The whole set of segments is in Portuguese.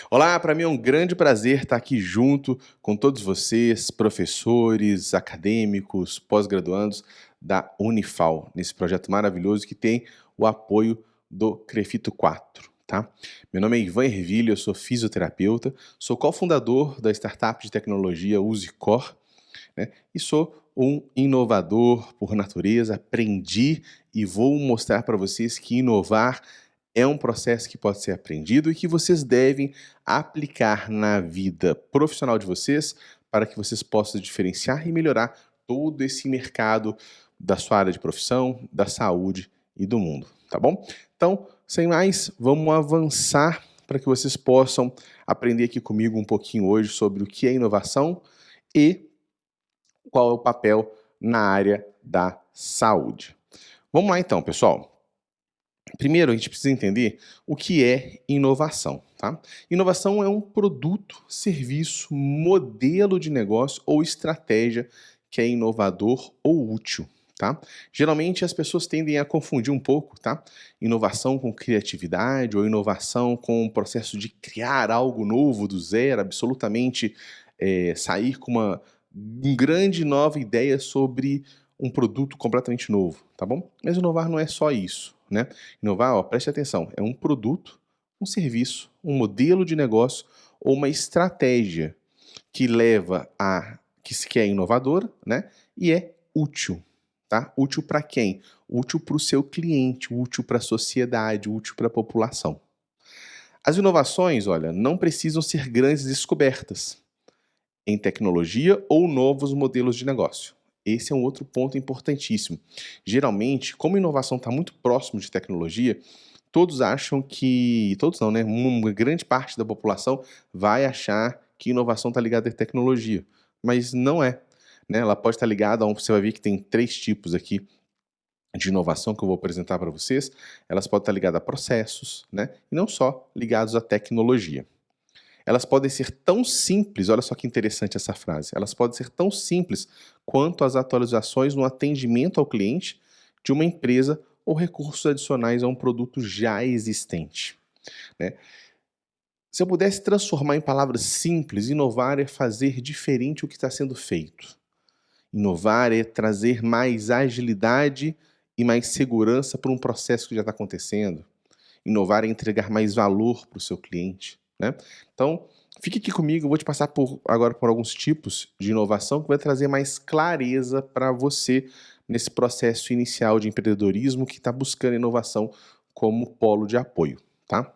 Olá, para mim é um grande prazer estar aqui junto com todos vocês, professores, acadêmicos, pós-graduandos da Unifal, nesse projeto maravilhoso que tem o apoio do Crefito 4, tá? Meu nome é Ivan Ervilha, eu sou fisioterapeuta, sou cofundador da startup de tecnologia UseCor, né? E sou um inovador por natureza, aprendi e vou mostrar para vocês que inovar é um processo que pode ser aprendido e que vocês devem aplicar na vida profissional de vocês para que vocês possam diferenciar e melhorar todo esse mercado da sua área de profissão, da saúde e do mundo, tá bom? Então, sem mais, vamos avançar para que vocês possam aprender aqui comigo um pouquinho hoje sobre o que é inovação e qual é o papel na área da saúde. Vamos lá então, pessoal. Primeiro, a gente precisa entender o que é inovação, tá? Inovação é um produto, serviço, modelo de negócio ou estratégia que é inovador ou útil, tá? Geralmente as pessoas tendem a confundir um pouco, tá? Inovação com criatividade ou inovação com o processo de criar algo novo do zero, absolutamente sair com uma grande nova ideia sobre um produto completamente novo, tá bom? Mas inovar não é só isso, né? Inovar, ó, preste atenção, é um produto, um serviço, um modelo de negócio ou uma estratégia que leva a que é inovadora, né? E é útil, tá? Útil para quem? Útil para o seu cliente, útil para a sociedade, útil para a população. As inovações, olha, não precisam ser grandes descobertas em tecnologia ou novos modelos de negócio. Esse é um outro ponto importantíssimo. Geralmente, como inovação está muito próximo de tecnologia, todos acham que... Todos não, né? Uma grande parte da população vai achar que inovação está ligada à tecnologia. Mas não é, né? Ela pode estar ligada a você vai ver que tem 3 tipos aqui de inovação que eu vou apresentar para vocês. Elas podem estar ligadas a processos, né? E não só ligados à tecnologia. Elas podem ser tão simples, olha só que interessante essa frase, elas podem ser tão simples quanto as atualizações no atendimento ao cliente de uma empresa ou recursos adicionais a um produto já existente, né? Se eu pudesse transformar em palavras simples, inovar é fazer diferente o que está sendo feito. Inovar é trazer mais agilidade e mais segurança para um processo que já está acontecendo. Inovar é entregar mais valor para o seu cliente, né? Então, fique aqui comigo, eu vou te passar agora por alguns tipos de inovação que vai trazer mais clareza para você nesse processo inicial de empreendedorismo que está buscando inovação como polo de apoio, tá?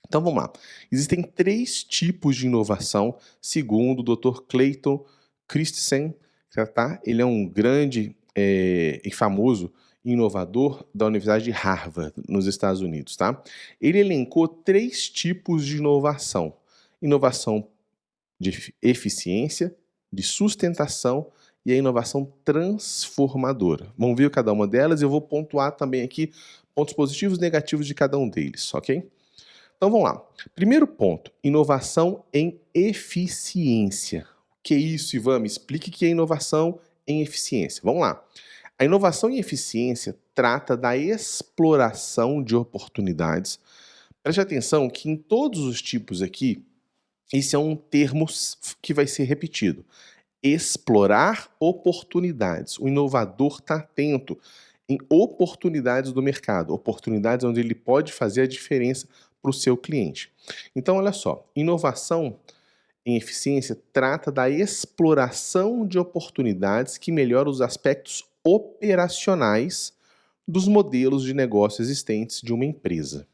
Então vamos lá. Existem 3 tipos de inovação, segundo o Dr. Clayton Christensen, tá? Ele é um grande e famoso inovador da Universidade de Harvard, nos Estados Unidos, tá? Ele elencou 3 tipos de inovação. Inovação de eficiência, de sustentação e a inovação transformadora. Vamos ver cada uma delas e eu vou pontuar também aqui pontos positivos e negativos de cada um deles, ok? Então vamos lá. Primeiro ponto, inovação em eficiência. O que é isso, Ivan? Me explique o que é inovação em eficiência. Vamos lá. A inovação em eficiência trata da exploração de oportunidades. Preste atenção que em todos os tipos aqui, esse é um termo que vai ser repetido. Explorar oportunidades. O inovador está atento em oportunidades do mercado, oportunidades onde ele pode fazer a diferença para o seu cliente. Então, olha só, inovação em eficiência trata da exploração de oportunidades que melhoram os aspectos operacionais dos modelos de negócio existentes de uma empresa,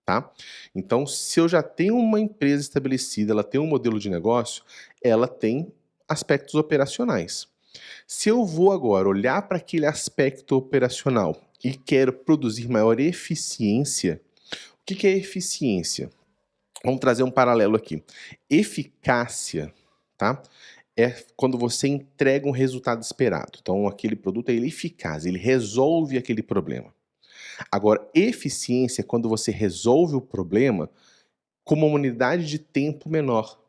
tá? Então, se eu já tenho uma empresa estabelecida, ela tem um modelo de negócio, ela tem aspectos operacionais. Se eu vou agora olhar para aquele aspecto operacional e quero produzir maior eficiência, o que é eficiência? Vamos trazer um paralelo aqui. Eficácia, tá? É quando você entrega um resultado esperado. Então, aquele produto é eficaz, ele resolve aquele problema. Agora, eficiência é quando você resolve o problema com uma unidade de tempo menor,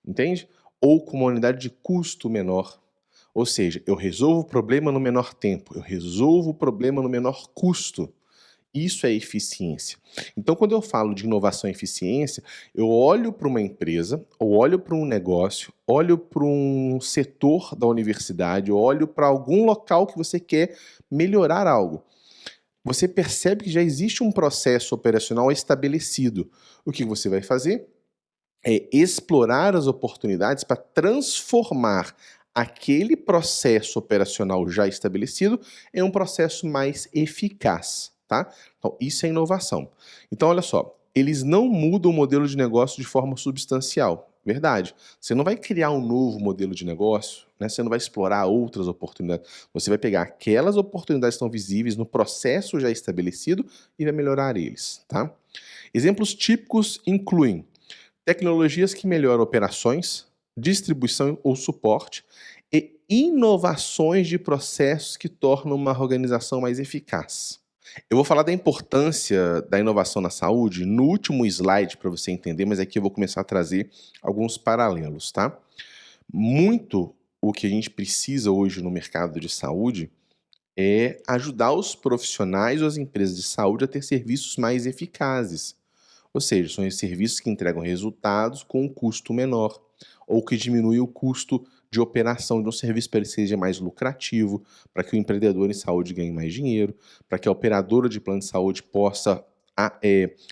entende? Ou com uma unidade de custo menor. Ou seja, eu resolvo o problema no menor tempo, eu resolvo o problema no menor custo. Isso é eficiência. Então, quando eu falo de inovação e eficiência, eu olho para uma empresa, ou olho para um negócio, olho para um setor da universidade, olho para algum local que você quer melhorar algo. Você percebe que já existe um processo operacional estabelecido. O que você vai fazer é explorar as oportunidades para transformar aquele processo operacional já estabelecido em um processo mais eficaz, tá? Então, isso é inovação. Então, olha só, eles não mudam o modelo de negócio de forma substancial. Verdade. Você não vai criar um novo modelo de negócio, né? Você não vai explorar outras oportunidades. Você vai pegar aquelas oportunidades que estão visíveis no processo já estabelecido e vai melhorar eles, tá? Exemplos típicos incluem tecnologias que melhoram operações, distribuição ou suporte e inovações de processos que tornam uma organização mais eficaz. Eu vou falar da importância da inovação na saúde no último slide para você entender, mas aqui eu vou começar a trazer alguns paralelos, tá? Muito o que a gente precisa hoje no mercado de saúde é ajudar os profissionais ou as empresas de saúde a ter serviços mais eficazes. Ou seja, são esses serviços que entregam resultados com um custo menor, ou que diminui o custo de operação de um serviço para ele seja mais lucrativo, para que o empreendedor em saúde ganhe mais dinheiro, para que a operadora de plano de saúde possa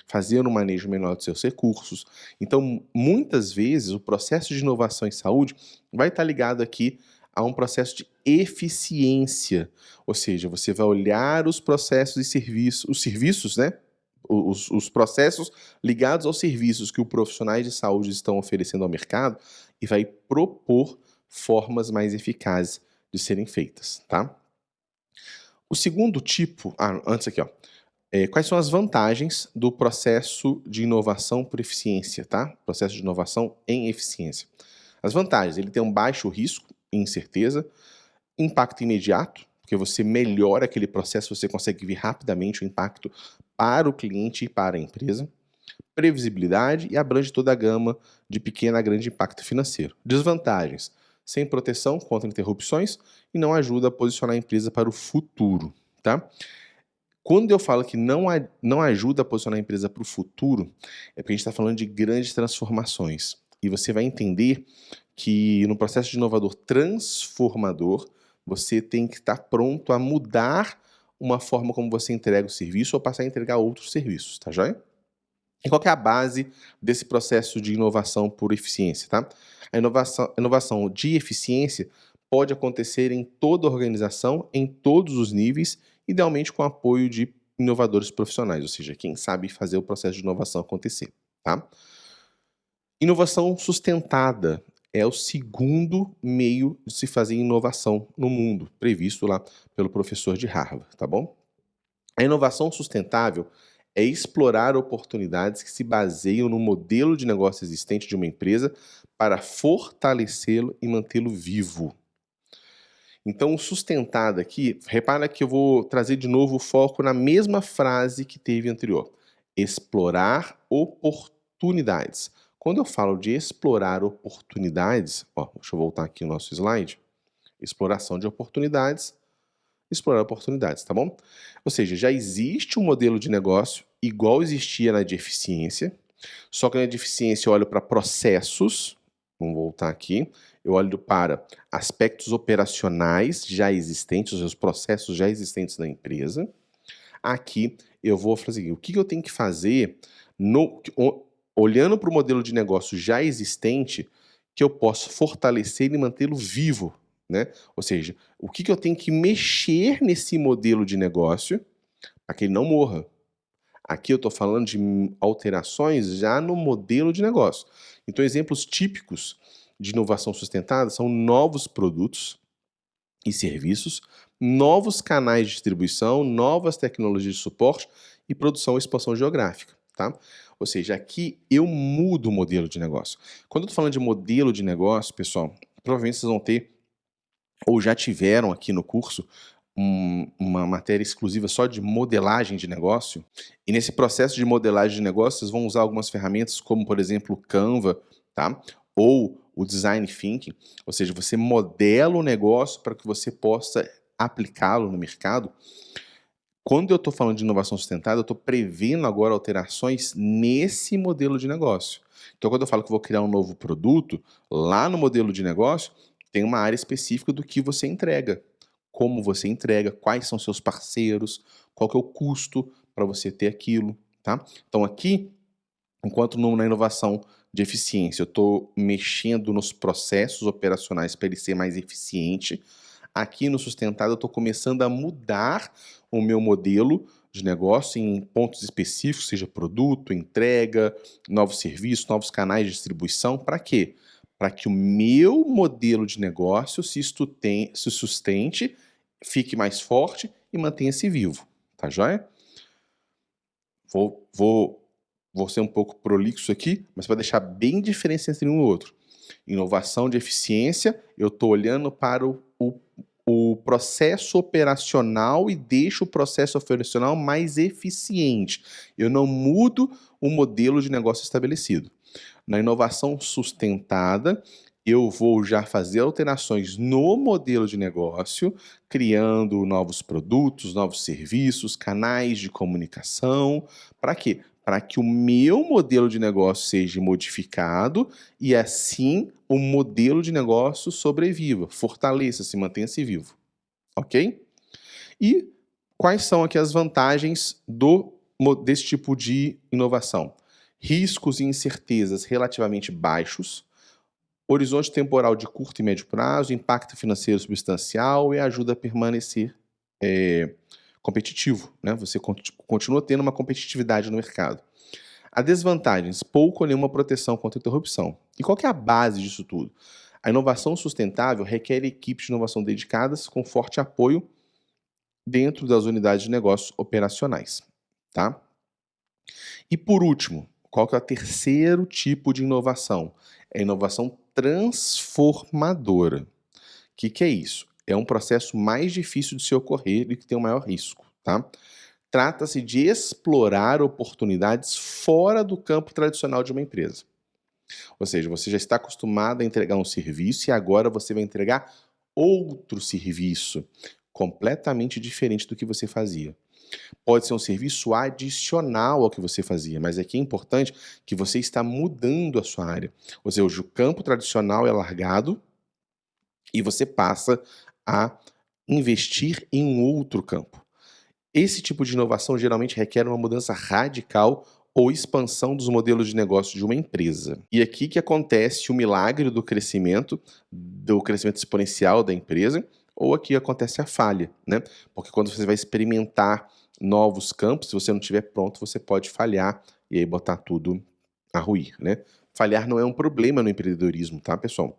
fazer um manejo menor dos seus recursos. Então, muitas vezes, o processo de inovação em saúde vai estar ligado aqui a um processo de eficiência, ou seja, você vai olhar os processos e serviços, os serviços, né? Os processos ligados aos serviços que os profissionais de saúde estão oferecendo ao mercado e vai propor formas mais eficazes de serem feitas, tá? O segundo tipo, antes aqui, ó, quais são as vantagens do processo de inovação por eficiência, tá? Processo de inovação em eficiência. As vantagens, ele tem um baixo risco e incerteza, impacto imediato, porque você melhora aquele processo, você consegue ver rapidamente o impacto para o cliente e para a empresa. Previsibilidade e abrange toda a gama de pequeno a grande impacto financeiro. Desvantagens: sem proteção contra interrupções e não ajuda a posicionar a empresa para o futuro, tá? Quando eu falo que não ajuda a posicionar a empresa para o futuro, é porque a gente está falando de grandes transformações. E você vai entender que no processo de inovador transformador, você tem que estar pronto a mudar uma forma como você entrega o serviço ou passar a entregar outros serviços, tá joia? E qual que é a base desse processo de inovação por eficiência, tá? A inovação de eficiência pode acontecer em toda a organização, em todos os níveis, idealmente com apoio de inovadores profissionais, ou seja, quem sabe fazer o processo de inovação acontecer, tá? Inovação sustentada é o segundo meio de se fazer inovação no mundo, previsto lá pelo professor de Harvard, tá bom? A inovação sustentável é explorar oportunidades que se baseiam no modelo de negócio existente de uma empresa para fortalecê-lo e mantê-lo vivo. Então, o sustentado aqui, repara que eu vou trazer de novo o foco na mesma frase que teve anterior. Explorar oportunidades. Quando eu falo de explorar oportunidades, deixa eu voltar aqui no nosso slide. Exploração de oportunidades, explorar oportunidades, tá bom? Ou seja, já existe um modelo de negócio igual existia na de eficiência, só que na de eficiência eu olho para processos, vamos voltar aqui, eu olho para aspectos operacionais já existentes, os processos já existentes na empresa. Aqui eu vou fazer o que eu tenho que fazer olhando para o modelo de negócio já existente que eu posso fortalecer e mantê-lo vivo, né? Ou seja, o que eu tenho que mexer nesse modelo de negócio para que ele não morra. Aqui eu estou falando de alterações já no modelo de negócio. Então, exemplos típicos de inovação sustentada são novos produtos e serviços, novos canais de distribuição, novas tecnologias de suporte e produção e expansão geográfica, tá? Ou seja, aqui eu mudo o modelo de negócio. Quando eu estou falando de modelo de negócio, pessoal, provavelmente vocês vão ter ou já tiveram aqui no curso uma matéria exclusiva só de modelagem de negócio. E nesse processo de modelagem de negócio, vocês vão usar algumas ferramentas como, por exemplo, o Canva, tá? Ou o Design Thinking. Ou seja, você modela o negócio para que você possa aplicá-lo no mercado. Quando eu estou falando de inovação sustentável, eu estou prevendo agora alterações nesse modelo de negócio. Então, quando eu falo que vou criar um novo produto, lá no modelo de negócio, tem uma área específica do que você entrega. Como você entrega, quais são seus parceiros, qual que é o custo para você ter aquilo, tá? Então, aqui, enquanto na inovação de eficiência, eu estou mexendo nos processos operacionais para ele ser mais eficiente. Aqui no sustentável, eu estou começando a mudar o meu modelo de negócio em pontos específicos, seja produto, entrega, novos serviços, novos canais de distribuição. Para quê? Para que o meu modelo de negócio se sustente, fique mais forte e mantenha-se vivo. Tá joia? Vou ser um pouco prolixo aqui, mas para deixar bem diferença entre um e outro. Inovação de eficiência, eu estou olhando para o processo operacional e deixo o processo operacional mais eficiente. Eu não mudo o modelo de negócio estabelecido. Na inovação sustentada, eu vou já fazer alterações no modelo de negócio, criando novos produtos, novos serviços, canais de comunicação. Para quê? Para que o meu modelo de negócio seja modificado e assim o modelo de negócio sobreviva, fortaleça-se, mantenha-se vivo. Ok? E quais são aqui as vantagens desse tipo de inovação? Riscos e incertezas relativamente baixos, horizonte temporal de curto e médio prazo, impacto financeiro substancial e ajuda a permanecer competitivo, né? Você continua tendo uma competitividade no mercado. Há desvantagens, pouco ou nenhuma proteção contra interrupção. E qual que é a base disso tudo? A inovação sustentável requer equipes de inovação dedicadas com forte apoio dentro das unidades de negócios operacionais, tá? E por último, qual que é o terceiro tipo de inovação? É a inovação transformadora. O que é isso? É um processo mais difícil de se ocorrer e que tem um maior risco, tá? Trata-se de explorar oportunidades fora do campo tradicional de uma empresa. Ou seja, você já está acostumado a entregar um serviço e agora você vai entregar outro serviço completamente diferente do que você fazia. Pode ser um serviço adicional ao que você fazia, mas aqui é importante que você está mudando a sua área. Ou seja, o campo tradicional é largado e você passa a investir em um outro campo. Esse tipo de inovação geralmente requer uma mudança radical ou expansão dos modelos de negócio de uma empresa. E aqui que acontece o milagre do crescimento exponencial da empresa, ou aqui acontece a falha, né? Porque quando você vai experimentar novos campos, se você não estiver pronto, você pode falhar e aí botar tudo a ruir, né? Falhar não é um problema no empreendedorismo, tá, pessoal?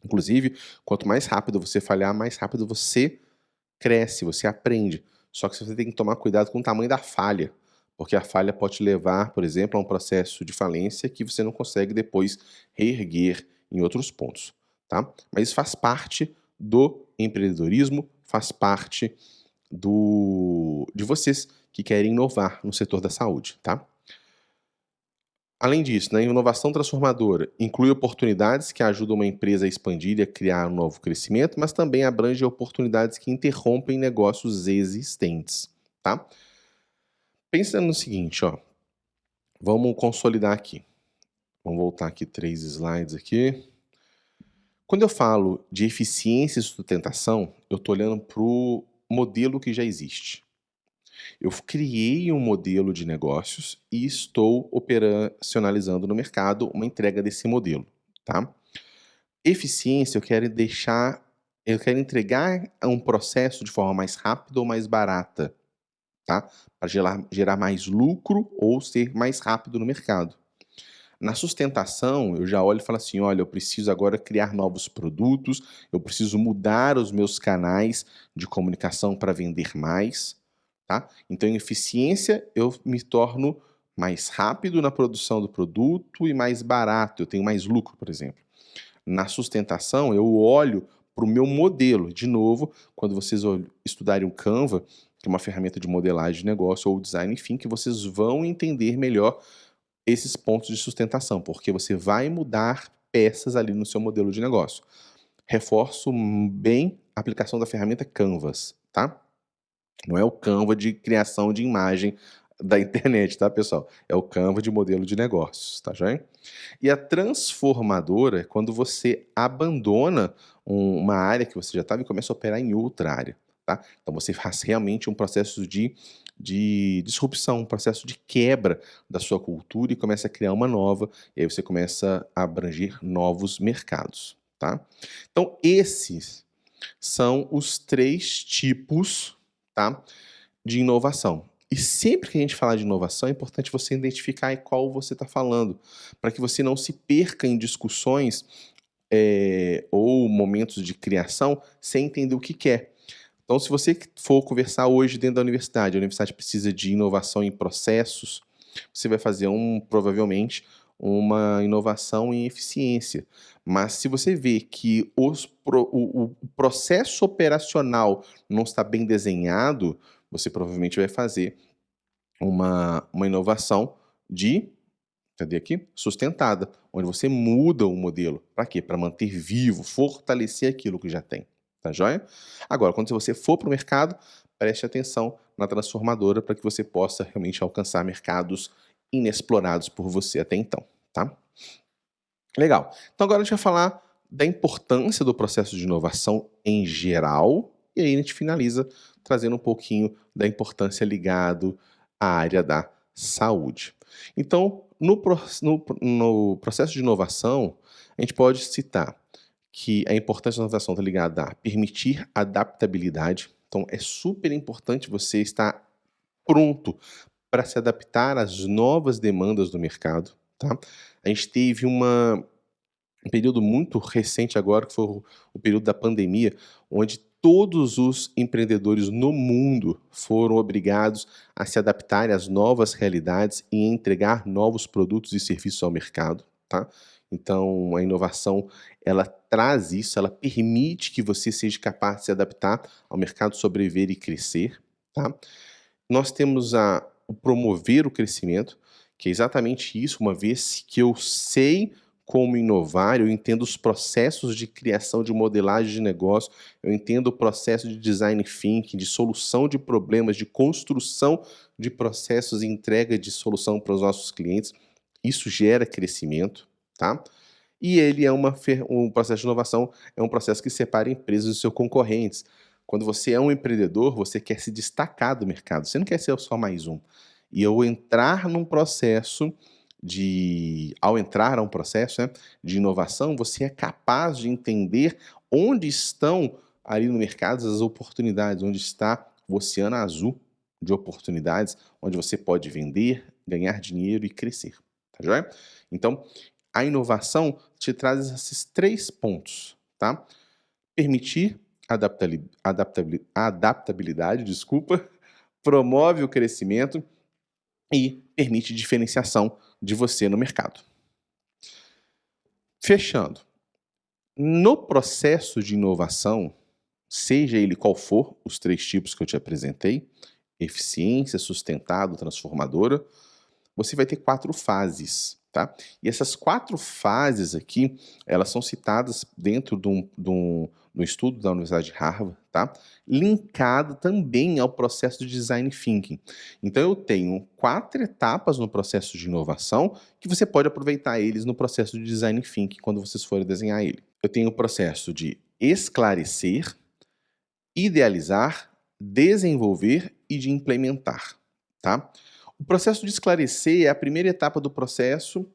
Inclusive, quanto mais rápido você falhar, mais rápido você cresce, você aprende. Só que você tem que tomar cuidado com o tamanho da falha, porque a falha pode te levar, por exemplo, a um processo de falência que você não consegue depois reerguer em outros pontos, tá? Mas isso faz parte do empreendedorismo, faz parte de vocês que querem inovar no setor da saúde, tá? Além disso, né, inovação transformadora inclui oportunidades que ajudam uma empresa a expandir e a criar um novo crescimento, mas também abrange oportunidades que interrompem negócios existentes, tá? Pensa no seguinte, ó, vamos consolidar aqui. Vamos voltar aqui 3 slides aqui. Quando eu falo de eficiência e sustentação, eu estou olhando para o modelo que já existe. Eu criei um modelo de negócios e estou operacionalizando no mercado uma entrega desse modelo, tá? Eficiência, eu quero entregar um processo de forma mais rápida ou mais barata, tá? Para gerar mais lucro ou ser mais rápido no mercado. Na sustentação, eu já olho e falo assim: olha, eu preciso agora criar novos produtos, eu preciso mudar os meus canais de comunicação para vender mais, tá? Então, em eficiência, eu me torno mais rápido na produção do produto e mais barato, eu tenho mais lucro, por exemplo. Na sustentação, eu olho para o meu modelo. De novo, quando vocês estudarem o Canva, que é uma ferramenta de modelagem de negócio ou design, enfim, que vocês vão entender melhor esses pontos de sustentação, porque você vai mudar peças ali no seu modelo de negócio. Reforço bem a aplicação da ferramenta Canvas, tá? Não é o Canva de criação de imagem da internet, tá, pessoal? É o Canva de modelo de negócios, tá joia? E a transformadora é quando você abandona uma área que você já estava e começa a operar em outra área, tá? Então você faz realmente um processo de disrupção, um processo de quebra da sua cultura e começa a criar uma nova, e aí você começa a abranger novos mercados, tá? Então esses são os 3 tipos, tá, de inovação. E sempre que a gente falar de inovação, é importante você identificar em qual você está falando, para que você não se perca em discussões, ou momentos de criação sem entender o que quer. Então, se você for conversar hoje dentro da universidade, a universidade precisa de inovação em processos, você vai fazer provavelmente uma inovação em eficiência. Mas se você vê que o processo operacional não está bem desenhado, você provavelmente vai fazer uma inovação de, cadê aqui? Sustentada, onde você muda o modelo. Para quê? Para manter vivo, fortalecer aquilo que já tem. Tá joia? Agora, quando você for para o mercado, preste atenção na transformadora para que você possa realmente alcançar mercados inexplorados por você até então, tá? Legal. Então agora a gente vai falar da importância do processo de inovação em geral, e aí a gente finaliza trazendo um pouquinho da importância ligado à área da saúde. Então, no processo de inovação, a gente pode citar que a importância da inovação está ligada a permitir adaptabilidade. Então, é super importante você estar pronto para se adaptar às novas demandas do mercado, tá? A gente teve um período muito recente agora, que foi o período da pandemia, onde todos os empreendedores no mundo foram obrigados a se adaptarem às novas realidades e entregar novos produtos e serviços ao mercado, tá? Então, a inovação, ela traz isso, ela permite que você seja capaz de se adaptar ao mercado, sobreviver e crescer, tá? Nós temos o promover o crescimento, que é exatamente isso, uma vez que eu sei como inovar, eu entendo os processos de criação de modelagem de negócio, eu entendo o processo de design thinking, de solução de problemas, de construção de processos e entrega de solução para os nossos clientes. Isso gera crescimento, tá? E ele é um processo de inovação, é um processo que separa empresas dos seus concorrentes. Quando você é um empreendedor, você quer se destacar do mercado, você não quer ser só mais um. E ao entrar num processo ao entrar a um processo, né, de inovação, você é capaz de entender onde estão ali no mercado as oportunidades, onde está o oceano azul de oportunidades, onde você pode vender, ganhar dinheiro e crescer. Tá joia? Então, a inovação te traz esses 3 pontos, tá? Permitir adaptabilidade, desculpa, promove o crescimento e permite diferenciação de você no mercado. Fechando, no processo de inovação, seja ele qual for, os 3 tipos que eu te apresentei, eficiência, sustentado, transformadora, você vai ter 4 fases, tá? E essas 4 fases aqui, elas são citadas dentro de um estudo da Universidade de Harvard, tá? Linkado também ao processo de design thinking. Então eu tenho 4 etapas no processo de inovação que você pode aproveitar eles no processo de design thinking quando vocês forem desenhar ele. Eu tenho o processo de esclarecer, idealizar, desenvolver e de implementar, tá? O processo de esclarecer é a primeira etapa do processo.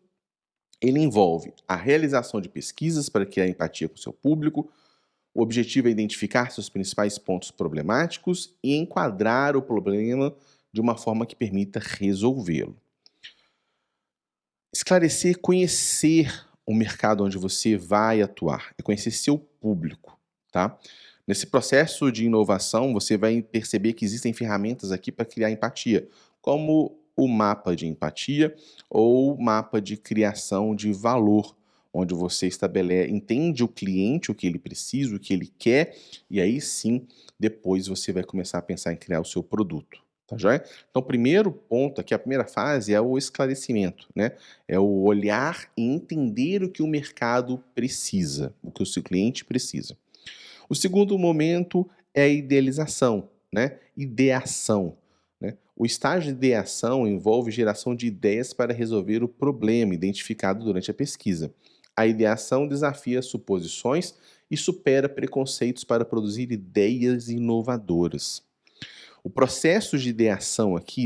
Ele envolve a realização de pesquisas para criar empatia com o seu público. O objetivo é identificar seus principais pontos problemáticos e enquadrar o problema de uma forma que permita resolvê-lo. Esclarecer, conhecer o mercado onde você vai atuar, é conhecer seu público, tá? Nesse processo de inovação, você vai perceber que existem ferramentas aqui para criar empatia, como o mapa de empatia ou mapa de criação de valor, onde você entende o cliente, o que ele precisa, o que ele quer, e aí sim, depois você vai começar a pensar em criar o seu produto, tá joia? Então, o primeiro ponto aqui, a primeira fase é o esclarecimento, né? É o olhar e entender o que o mercado precisa, o que o seu cliente precisa. O segundo momento é a idealização, né? ideação, né? O estágio de ideação envolve geração de ideias para resolver o problema identificado durante a pesquisa. A ideação desafia suposições e supera preconceitos para produzir ideias inovadoras. O processo de ideação aqui,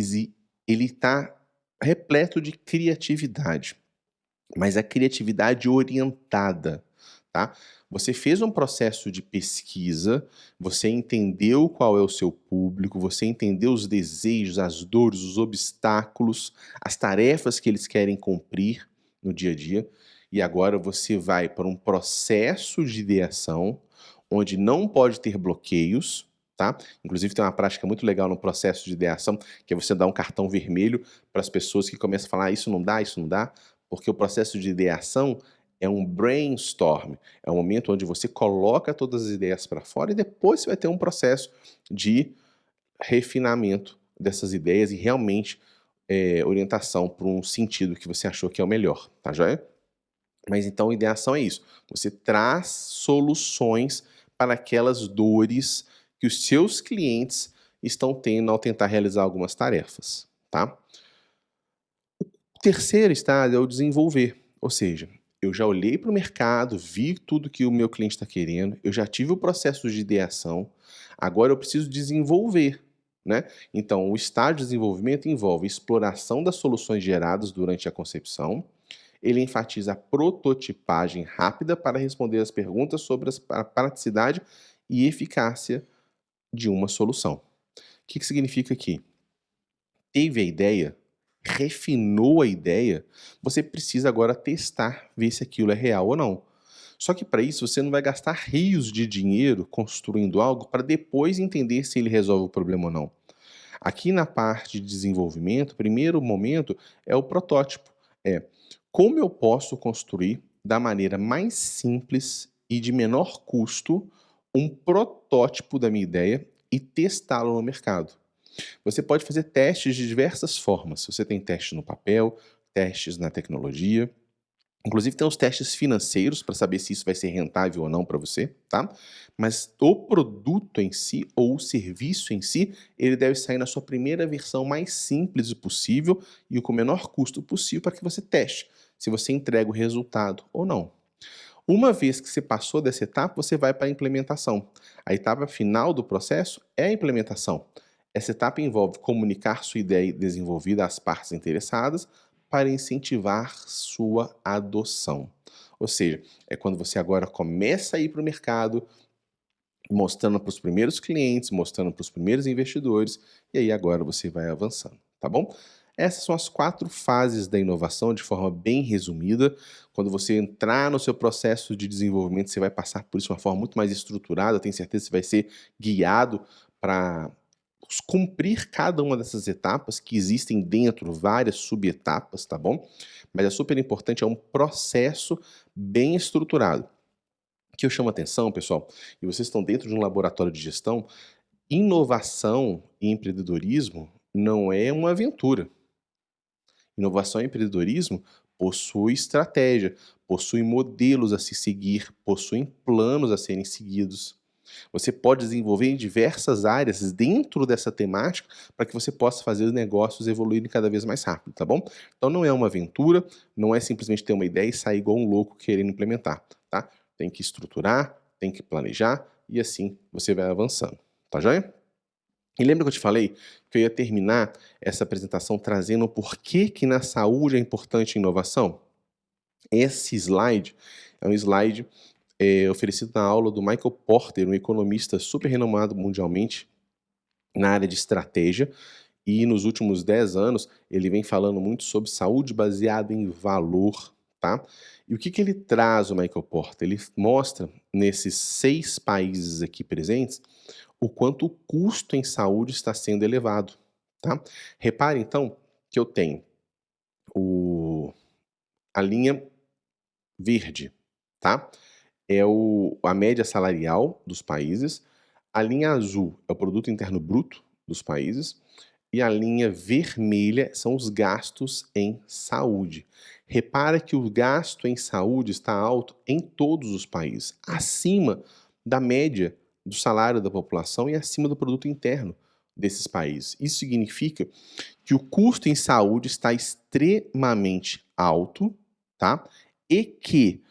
ele está repleto de criatividade, mas a criatividade orientada, tá? Você fez um processo de pesquisa, você entendeu qual é o seu público, você entendeu os desejos, as dores, os obstáculos, as tarefas que eles querem cumprir no dia a dia, e agora você vai para um processo de ideação onde não pode ter bloqueios, tá? Inclusive tem uma prática muito legal no processo de ideação, que é você dar um cartão vermelho para as pessoas que começam a falar: ah, isso não dá, porque o processo de ideação é um brainstorm, é um momento onde você coloca todas as ideias para fora e depois você vai ter um processo de refinamento dessas ideias e realmente orientação para um sentido que você achou que é o melhor, tá joia? Mas então ideação é isso, você traz soluções para aquelas dores que os seus clientes estão tendo ao tentar realizar algumas tarefas, tá? O terceiro estágio é o desenvolver, ou seja, eu já olhei para o mercado, vi tudo que o meu cliente está querendo, eu já tive o processo de ideação, agora eu preciso desenvolver, né? Então, o estágio de desenvolvimento envolve exploração das soluções geradas durante a concepção, ele enfatiza a prototipagem rápida para responder às perguntas sobre a praticidade e eficácia de uma solução. O que significa aqui? Teve a ideia, refinou a ideia, você precisa agora testar, ver se aquilo é real ou não. Só que para isso você não vai gastar rios de dinheiro construindo algo para depois entender se ele resolve o problema ou não. Aqui na parte de desenvolvimento, o primeiro momento é o protótipo. É como eu posso construir da maneira mais simples e de menor custo um protótipo da minha ideia e testá-lo no mercado. Você pode fazer testes de diversas formas. Você tem testes no papel, testes na tecnologia. Inclusive tem os testes financeiros para saber se isso vai ser rentável ou não para você, tá? Mas o produto em si ou o serviço em si, ele deve sair na sua primeira versão mais simples possível e com o menor custo possível para que você teste se você entrega o resultado ou não. Uma vez que você passou dessa etapa, você vai para a implementação. A etapa final do processo é a implementação. Essa etapa envolve comunicar sua ideia desenvolvida às partes interessadas para incentivar sua adoção. Ou seja, é quando você agora começa a ir para o mercado, mostrando para os primeiros clientes, mostrando para os primeiros investidores, e aí agora você vai avançando, tá bom? Essas são as 4 fases da inovação, de forma bem resumida. Quando você entrar no seu processo de desenvolvimento, você vai passar por isso de uma forma muito mais estruturada, tenho certeza que você vai ser guiado para cumprir cada uma dessas etapas, que existem dentro várias subetapas, tá bom? Mas é super importante, é um processo bem estruturado. O que eu chamo a atenção, pessoal, e vocês estão dentro de um laboratório de gestão, inovação e empreendedorismo não é uma aventura. Inovação e empreendedorismo possui estratégia, possui modelos a se seguir, possuem planos a serem seguidos. Você pode desenvolver em diversas áreas dentro dessa temática para que você possa fazer os negócios evoluírem cada vez mais rápido, tá bom? Então não é uma aventura, não é simplesmente ter uma ideia e sair igual um louco querendo implementar, tá? Tem que estruturar, tem que planejar e assim você vai avançando, tá joia? E lembra que eu te falei que eu ia terminar essa apresentação trazendo o porquê que na saúde é importante a inovação? Esse slide é um slide oferecido na aula do Michael Porter, um economista super renomado mundialmente na área de estratégia, e nos últimos 10 anos ele vem falando muito sobre saúde baseada em valor, tá? E o que ele traz, o Michael Porter? Ele mostra nesses 6 países aqui presentes o quanto o custo em saúde está sendo elevado, tá? Repare então que eu tenho a linha verde, tá? É a média salarial dos países, a linha azul é o produto interno bruto dos países e a linha vermelha são os gastos em saúde. Repara que o gasto em saúde está alto em todos os países, acima da média do salário da população e acima do produto interno desses países. Isso significa que o custo em saúde está extremamente alto, tá? E que,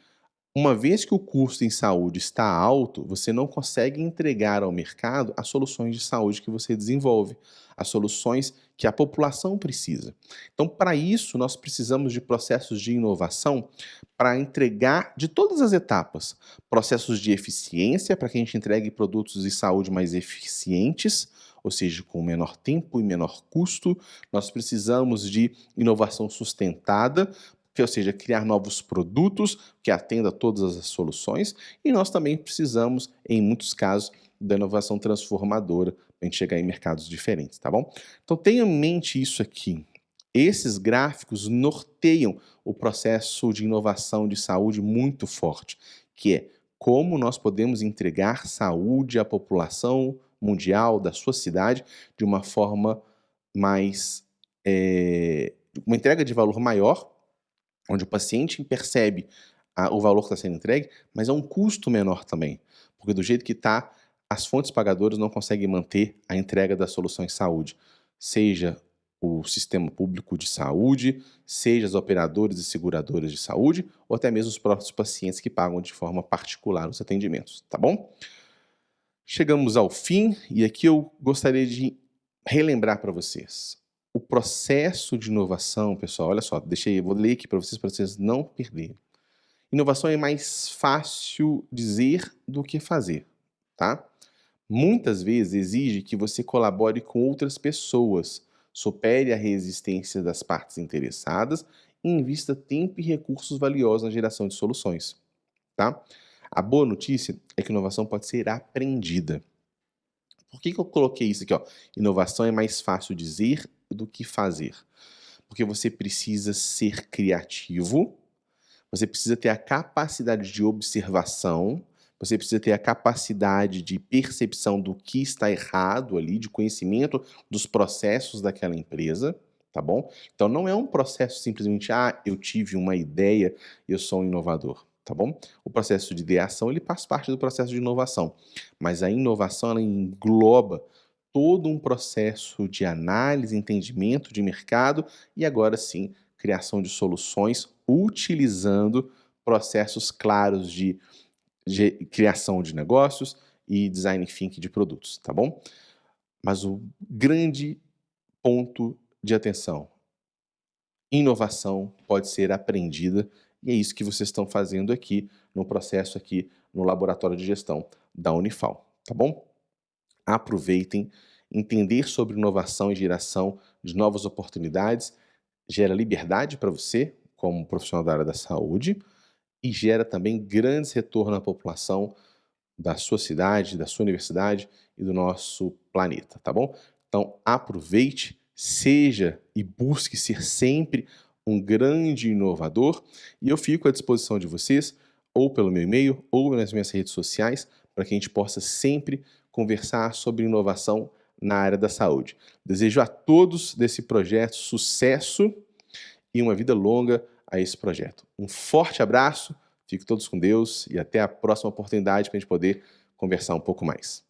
uma vez que o custo em saúde está alto, você não consegue entregar ao mercado as soluções de saúde que você desenvolve, as soluções que a população precisa. Então, para isso, nós precisamos de processos de inovação para entregar de todas as etapas. Processos de eficiência, para que a gente entregue produtos de saúde mais eficientes, ou seja, com menor tempo e menor custo. Nós precisamos de inovação sustentada, ou seja, criar novos produtos que atendam a todas as soluções, e nós também precisamos, em muitos casos, da inovação transformadora para a gente chegar em mercados diferentes, tá bom? Então tenha em mente isso aqui. Esses gráficos norteiam o processo de inovação de saúde muito forte, que é como nós podemos entregar saúde à população mundial da sua cidade de uma forma mais, uma entrega de valor maior, onde o paciente percebe o valor que está sendo entregue, mas é um custo menor também, porque do jeito que está, as fontes pagadoras não conseguem manter a entrega das soluções de saúde, seja o sistema público de saúde, seja as operadoras e seguradoras de saúde, ou até mesmo os próprios pacientes que pagam de forma particular os atendimentos, tá bom? Chegamos ao fim e aqui eu gostaria de relembrar para vocês. O processo de inovação, pessoal, olha só, vou ler aqui para vocês não perderem. Inovação é mais fácil dizer do que fazer, tá? Muitas vezes exige que você colabore com outras pessoas, supere a resistência das partes interessadas e invista tempo e recursos valiosos na geração de soluções, tá? A boa notícia é que inovação pode ser aprendida. Por que eu coloquei isso aqui, ó? Inovação é mais fácil dizer do que fazer. Porque você precisa ser criativo, você precisa ter a capacidade de observação, você precisa ter a capacidade de percepção do que está errado ali, de conhecimento dos processos daquela empresa, tá bom? Então não é um processo simplesmente, eu tive uma ideia e eu sou um inovador, tá bom? O processo de ideação, ele faz parte do processo de inovação, mas a inovação, ela engloba todo um processo de análise, entendimento de mercado e agora sim, criação de soluções utilizando processos claros de criação de negócios e design thinking de produtos, tá bom? Mas o grande ponto de atenção, inovação pode ser aprendida e é isso que vocês estão fazendo aqui no processo aqui no laboratório de gestão da Unifal, tá bom? Aproveitem, entender sobre inovação e geração de novas oportunidades gera liberdade para você, como profissional da área da saúde, e gera também grandes retornos à população da sua cidade, da sua universidade e do nosso planeta, tá bom? Então aproveite, seja e busque ser sempre um grande inovador e eu fico à disposição de vocês, ou pelo meu e-mail, ou nas minhas redes sociais, para que a gente possa sempre conversar sobre inovação na área da saúde. Desejo a todos desse projeto sucesso e uma vida longa a esse projeto. Um forte abraço, fiquem todos com Deus e até a próxima oportunidade para a gente poder conversar um pouco mais.